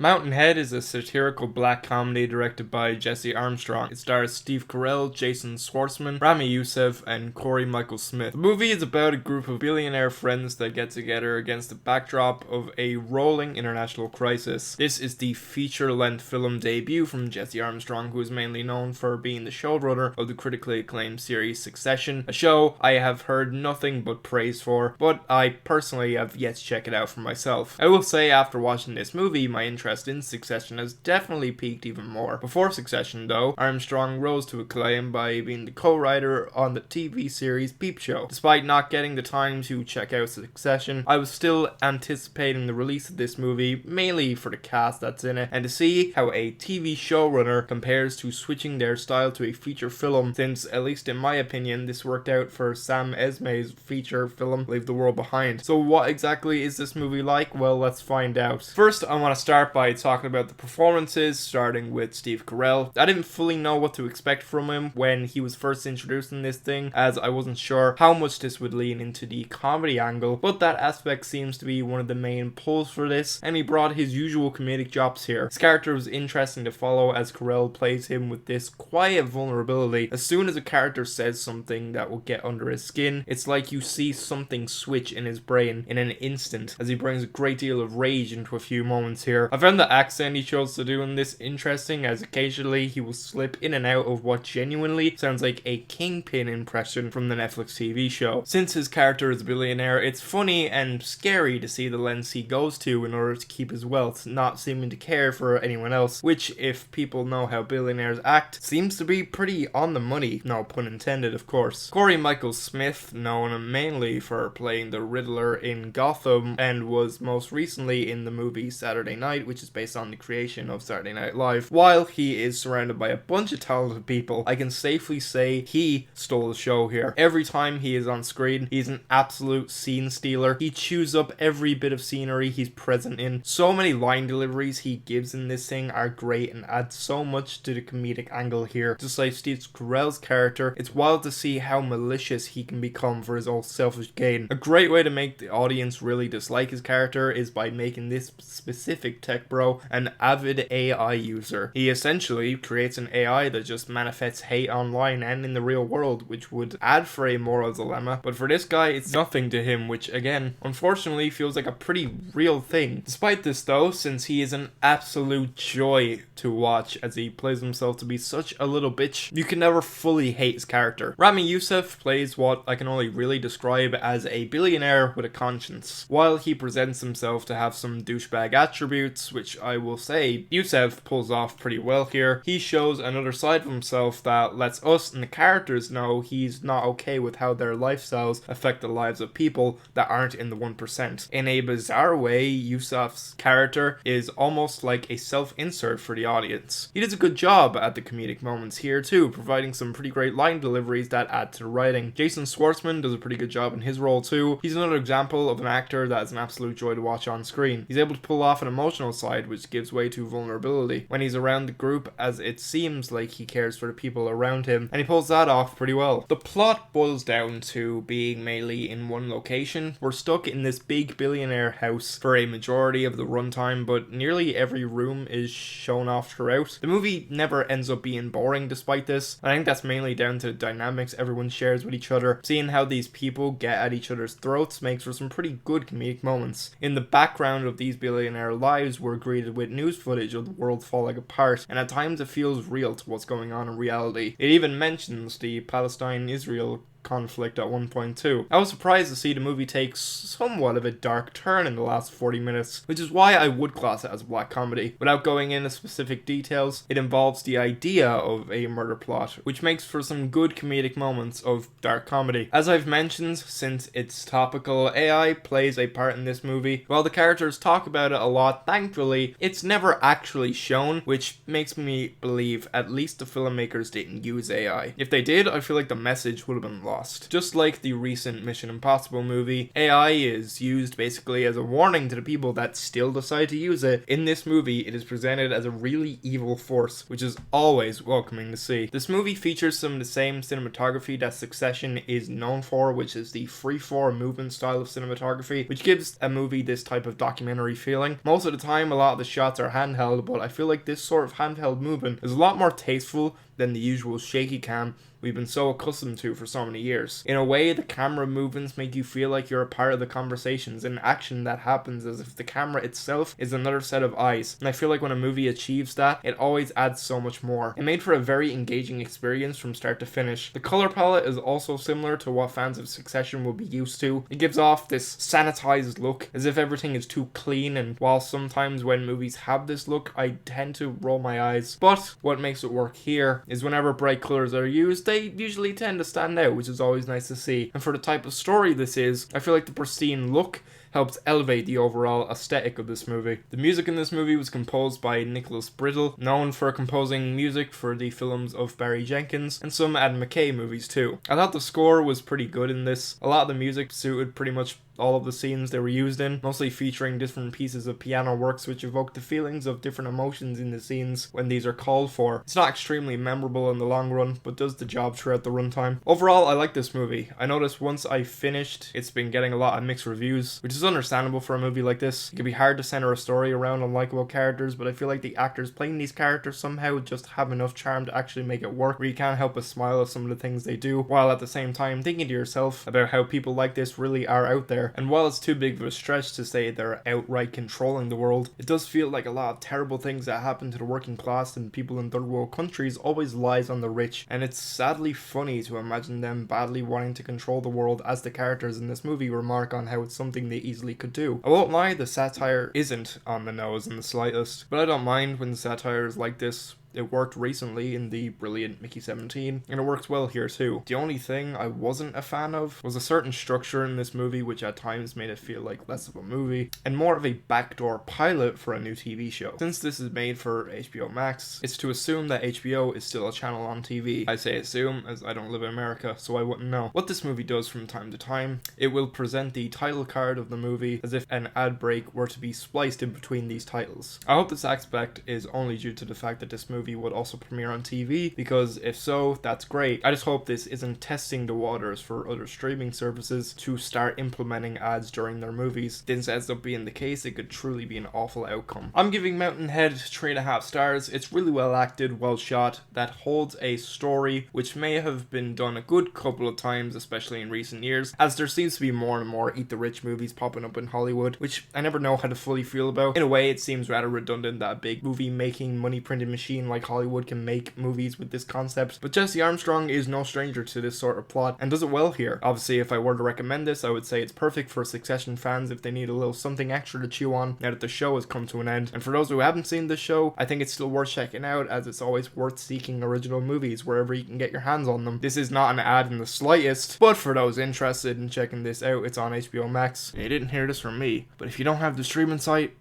Mountainhead is a satirical black comedy directed by Jesse Armstrong. It stars Steve Carell, Jason Schwartzman, Ramy Youssef, and Cory Michael Smith. The movie is about a group of billionaire friends that get together against the backdrop of a rolling international crisis. This is the feature-length film debut from Jesse Armstrong, who is mainly known for being the showrunner of the critically acclaimed series Succession, a show I have heard nothing but praise for, but I personally have yet to check it out for myself. I will say, after watching this movie, my interest in Succession has definitely peaked even more. Before Succession, though, Armstrong rose to acclaim by being the co-writer on the TV series Peep Show. Despite not getting the time to check out Succession, I was still anticipating the release of this movie, mainly for the cast that's in it, and to see how a TV showrunner compares to switching their style to a feature film, since, at least in my opinion, this worked out for Sam Esmail's feature film Leave the World Behind. So what exactly is this movie like? Well, let's find out. First, I want to start by talking about the performances, starting with Steve Carell. I didn't fully know what to expect from him when he was first introduced in this thing, as I wasn't sure how much this would lean into the comedy angle, but that aspect seems to be one of the main pulls for this, and he brought his usual comedic chops here. His character was interesting to follow as Carell plays him with this quiet vulnerability. As soon as a character says something that will get under his skin, it's like you see something switch in his brain in an instant, as he brings a great deal of rage into a few moments here. I found the accent he chose to do in this interesting, as occasionally he will slip in and out of what genuinely sounds like a Kingpin impression from the Netflix TV show. Since his character is a billionaire, it's funny and scary to see the lengths he goes to in order to keep his wealth, not seeming to care for anyone else, which, if people know how billionaires act, seems to be pretty on the money, no pun intended of course. Cory Michael Smith, known mainly for playing the Riddler in Gotham, and was most recently in the movie Saturday Night, which is based on the creation of Saturday Night Live. While he is surrounded by a bunch of talented people, I can safely say he stole the show here. Every time he is on screen, he's an absolute scene stealer. He chews up every bit of scenery he's present in. So many line deliveries he gives in this thing are great and add so much to the comedic angle here. Just like Steve Carell's character, it's wild to see how malicious he can become for his own selfish gain. A great way to make the audience really dislike his character is by making this specific tech bro an avid AI user. He essentially creates an AI that just manifests hate online and in the real world, which would add for a moral dilemma, but for this guy it's nothing to him, which again unfortunately feels like a pretty real thing. Despite this though, since he is an absolute joy to watch as he plays himself to be such a little bitch, you can never fully hate his character. Ramy Youssef plays what I can only really describe as a billionaire with a conscience. While he presents himself to have some douchebag attributes, which I will say Youssef pulls off pretty well here, he shows another side of himself that lets us and the characters know he's not okay with how their lifestyles affect the lives of people that aren't in the 1%. In a bizarre way, Youssef's character is almost like a self-insert for the audience. He does a good job at the comedic moments here too, providing some pretty great line deliveries that add to the writing. Jason Schwartzman does a pretty good job in his role too. He's another example of an actor that is an absolute joy to watch on screen. He's able to pull off an emotional side which gives way to vulnerability when he's around the group, as it seems like he cares for the people around him, and he pulls that off pretty well. The plot boils down to being mainly in one location. We're stuck in this big billionaire house for a majority of the runtime, but nearly every room is shown off throughout. The movie never ends up being boring despite this. I think that's mainly down to the dynamics everyone shares with each other. Seeing how these people get at each other's throats makes for some pretty good comedic moments. In the background of these billionaire lives, we're greeted with news footage of the world falling apart, and at times it feels real to what's going on in reality. It even mentions the Palestine-Israel conflict at one point too. I was surprised to see the movie take somewhat of a dark turn in the last 40 minutes, which is why I would class it as a black comedy. Without going into specific details, it involves the idea of a murder plot, which makes for some good comedic moments of dark comedy. As I've mentioned, since it's topical, AI plays a part in this movie. While the characters talk about it a lot, thankfully, it's never actually shown, which makes me believe at least the filmmakers didn't use AI. If they did, I feel like the message would have been lost. Just like the recent Mission Impossible movie, AI is used basically as a warning to the people that still decide to use it. In this movie, it is presented as a really evil force, which is always welcoming to see. This movie features some of the same cinematography that Succession is known for, which is the freeform movement style of cinematography, which gives a movie this type of documentary feeling. Most of the time, a lot of the shots are handheld, but I feel like this sort of handheld movement is a lot more tasteful than the usual shaky cam we've been so accustomed to for so many years. In a way, the camera movements make you feel like you're a part of the conversations and action that happens, as if the camera itself is another set of eyes. And I feel like when a movie achieves that, it always adds so much more. It made for a very engaging experience from start to finish. The color palette is also similar to what fans of Succession will be used to. It gives off this sanitized look, as if everything is too clean, and while sometimes when movies have this look, I tend to roll my eyes. But what makes it work here is whenever bright colors are used, they usually tend to stand out, which is always nice to see. And for the type of story this is, I feel like the pristine look helps elevate the overall aesthetic of this movie. The music in this movie was composed by Nicholas Brittle, known for composing music for the films of Barry Jenkins and some Adam McKay movies too. I thought the score was pretty good in this. A lot of the music suited pretty much all of the scenes they were used in, mostly featuring different pieces of piano works which evoke the feelings of different emotions in the scenes when these are called for. It's not extremely memorable in the long run, but does the job throughout the runtime. Overall, I like this movie. I noticed once I finished, it's been getting a lot of mixed reviews, which is understandable for a movie like this. It can be hard to center a story around unlikable characters, but I feel like the actors playing these characters somehow just have enough charm to actually make it work, where you can't help but smile at some of the things they do, while at the same time thinking to yourself about how people like this really are out there. And while it's too big of a stretch to say they're outright controlling the world, it does feel like a lot of terrible things that happen to the working class and people in third world countries always lies on the rich, and it's sadly funny to imagine them badly wanting to control the world, as the characters in this movie remark on how it's something they easily could do. I won't lie, the satire isn't on the nose in the slightest, but I don't mind when satire is like this. It worked recently in the brilliant Mickey 17, and it works well here too. The only thing I wasn't a fan of was a certain structure in this movie which at times made it feel like less of a movie and more of a backdoor pilot for a new TV show. Since this is made for HBOmax, it's to assume that HBO is still a channel on TV. I say assume as I don't live in America, so I wouldn't know. What this movie does from time to time, it will present the title card of the movie as if an ad break were to be spliced in between these titles. I hope this aspect is only due to the fact that this movie would also premiere on TV, because if so, that's great. I just hope this isn't testing the waters for other streaming services to start implementing ads during their movies. If this ends up being the case, it could truly be an awful outcome. I'm giving Mountainhead 3.5 stars. It's really well acted, well shot, that holds a story which may have been done a good couple of times, especially in recent years, as there seems to be more and more eat the rich movies popping up in Hollywood, which I never know how to fully feel about. In a way, it seems rather redundant that a big movie making money printing machine like Hollywood can make movies with this concept, but Jesse Armstrong is no stranger to this sort of plot and does it well here. Obviously, if I were to recommend this, I would say it's perfect for Succession fans if they need a little something extra to chew on now that the show has come to an end. And for those who haven't seen this show, I think it's still worth checking out, as it's always worth seeking original movies wherever you can get your hands on them. This is not an ad in the slightest, but for those interested in checking this out, it's on HBOmax. You didn't hear this from me, but if you don't have the streaming site,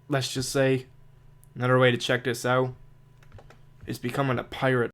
let's just say another way to check this out is becoming a pirate.